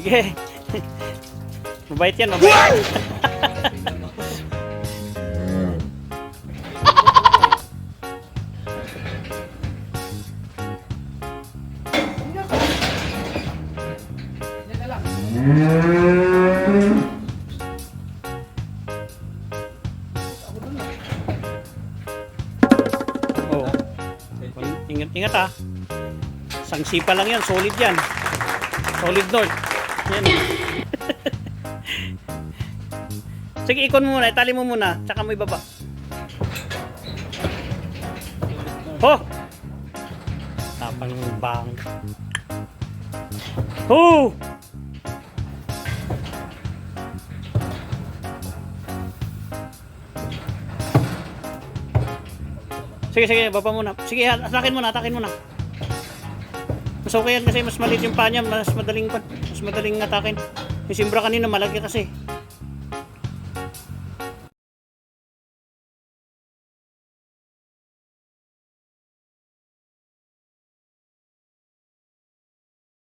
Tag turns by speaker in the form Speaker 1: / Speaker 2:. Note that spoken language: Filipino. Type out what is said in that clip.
Speaker 1: Sige. Mabait yan, mabait. Oh. Ingat, ingat ah. Sangsipa lang yan, solid yan. Solid north. Yan. Sige, ikon mo muna, itali mo muna, tsaka mo ibaba. Ho! Tapang bang. Ho! Sige, sige, baba muna. Sige, atakin muna, atakin muna. Mas okay yan kasi mas maliit yung paa niya, mas madaling atakin. Yung simbra kanina malaki kasi.